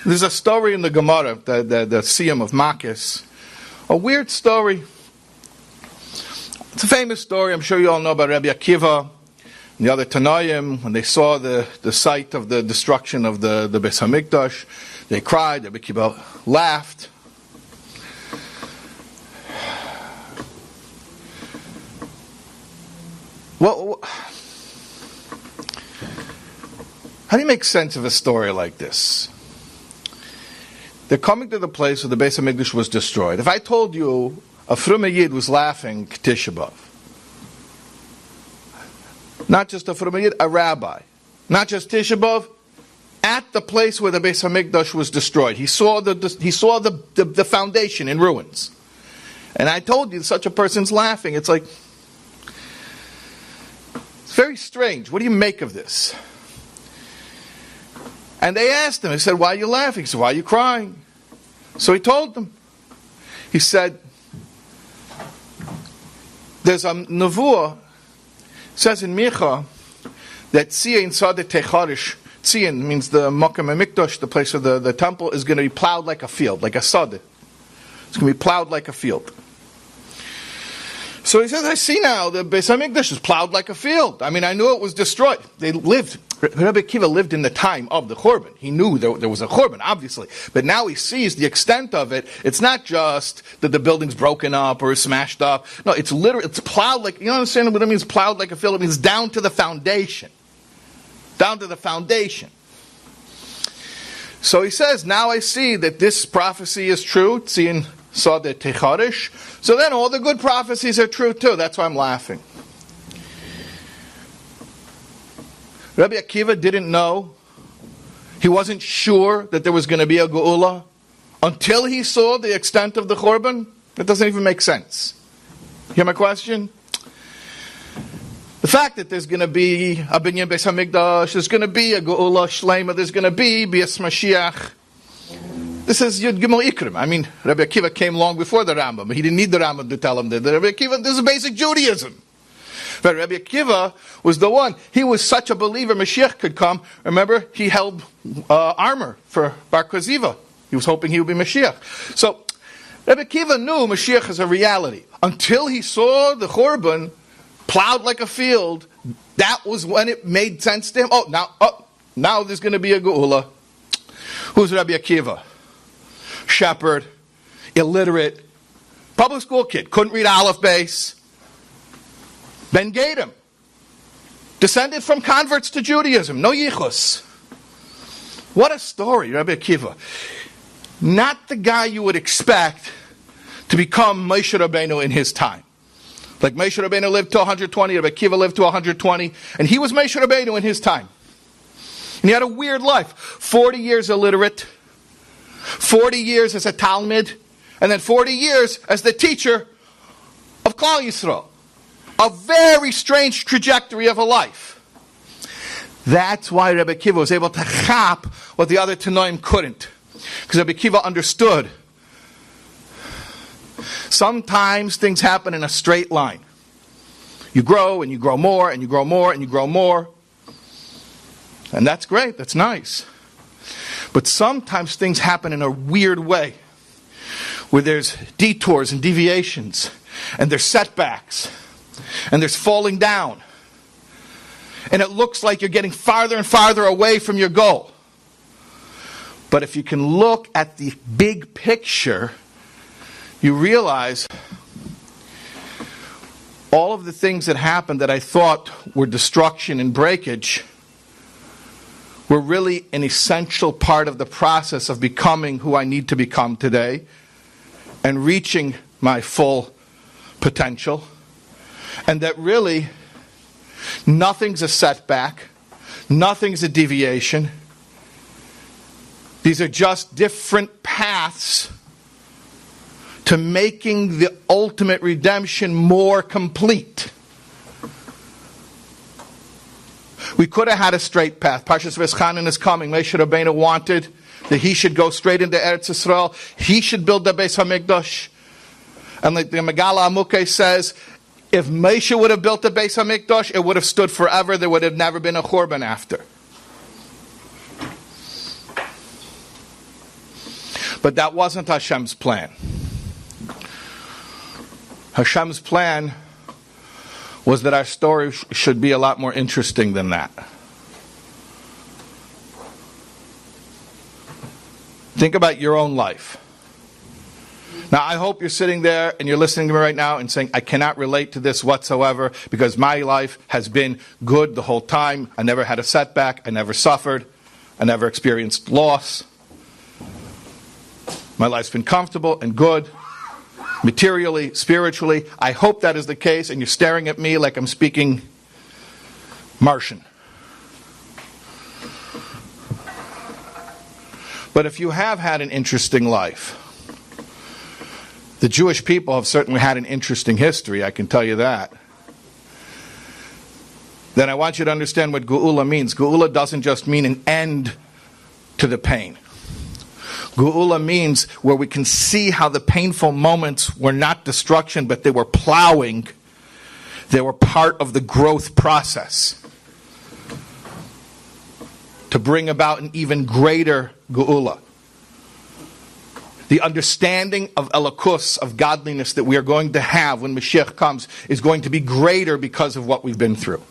There's a story in the Gemara, the Siyam of Makkos. A weird story. It's a famous story. I'm sure you all know about Rabbi Akiva and the other Tannaim. When they saw the site of the destruction of the Beis HaMikdash, they cried. Rabbi Akiva laughed. Well, how do you make sense of a story like this? They're coming to the place where the Beis HaMikdash was destroyed. If I told you a Frume Yid was laughing Tisha B'Av, not just a Frume Yid, a rabbi, not just Tisha B'Av, at the place where the Beis HaMikdash was destroyed, he saw the foundation in ruins, and I told you such a person's laughing. It's like, it's very strange. What do you make of this? And they asked him, he said, why are you laughing? He said, why are you crying? So he told them. He said, there's a nevuah, it says in Micha, that Tzion Sadeh Techarish, Tzion means the Makom HaMikdash, the place of the temple, is going to be plowed like a field, like a sadeh. It's going to be plowed like a field. So he says, I see now the Beis HaMikdash is plowed like a field. I mean, I knew it was destroyed. They lived. Rabbi Akiva lived in the time of the Churban. He knew there was a Churban, obviously. But now he sees the extent of it. It's not just that the building's broken up or smashed up. No, it's literally, it's plowed like, you understand what it means, plowed like a field? It means down to the foundation. Down to the foundation. So he says, now I see that this prophecy is true. Tzion Sadeh Techarish. So then all the good prophecies are true too. That's why I'm laughing. Rabbi Akiva didn't know. He wasn't sure that there was going to be a Geulah until he saw the extent of the Churban. That doesn't even make sense. Hear my question? The fact that there's going to be a Binyan Beis HaMikdash, there's going to be a Geulah Shlema, there's going to be Bias Mashiach. This is Yud Gimel Ikrim. I mean, Rabbi Akiva came long before the Rambam. He didn't need the Rambam to tell him that. Rabbi Akiva, this is basic Judaism. But Rabbi Akiva was the one. He was such a believer Mashiach could come. Remember, he held armor for Bar Koziva. He was hoping he would be Mashiach. So, Rabbi Akiva knew Mashiach is a reality. Until he saw the Churban plowed like a field, that was when it made sense to him. Now there's going to be a Geulah. Who's Rabbi Akiva? Shepherd, illiterate, public school kid, couldn't read Aleph Beis. Ben Gadim, descended from converts to Judaism, no yichus. What a story, Rabbi Akiva. Not the guy you would expect to become Moshe Rabbeinu in his time. Like Moshe Rabbeinu lived to 120, Rabbi Akiva lived to 120, and he was Moshe Rabbeinu in his time. And he had a weird life. 40 years illiterate, 40 years as a Talmud, and then 40 years as the teacher of Klal Yisrael. A very strange trajectory of a life. That's why Rabbi Akiva was able to chap what the other Tannaim couldn't. Because Rabbi Akiva understood. Sometimes things happen in a straight line. You grow and you grow more and you grow more and you grow more. And that's great, that's nice. But sometimes things happen in a weird way, where there's detours and deviations, and there's setbacks, and there's falling down. And it looks like you're getting farther and farther away from your goal. But if you can look at the big picture, you realize all of the things that happened that I thought were destruction and breakage were really an essential part of the process of becoming who I need to become today and reaching my full potential. And that really nothing's a setback, nothing's a deviation. These are just different paths to making the ultimate redemption more complete. We could have had a straight path. Parshas V'eschanan is coming. Moshe Rabbeinu wanted that he should go straight into Eretz Yisrael. He should build the Beis HaMikdash. And like the Megala Amukay says, if Moshe would have built the Beis HaMikdash, it would have stood forever. There would have never been a Churban after. But that wasn't Hashem's plan. Hashem's plan was that our story should be a lot more interesting than that. Think about your own life. Now, I hope you're sitting there and you're listening to me right now and saying, I cannot relate to this whatsoever because my life has been good the whole time. I never had a setback. I never suffered. I never experienced loss. My life's been comfortable and good, materially, spiritually. I hope that is the case, and you're staring at me like I'm speaking Martian. But if you have had an interesting life, the Jewish people have certainly had an interesting history, I can tell you that. Then I want you to understand what Geulah means. Geulah doesn't just mean an end to the pain. Geulah means where we can see how the painful moments were not destruction, but they were plowing. They were part of the growth process to bring about an even greater Geulah. The understanding of Elokus, of godliness that we are going to have when Mashiach comes, is going to be greater because of what we've been through.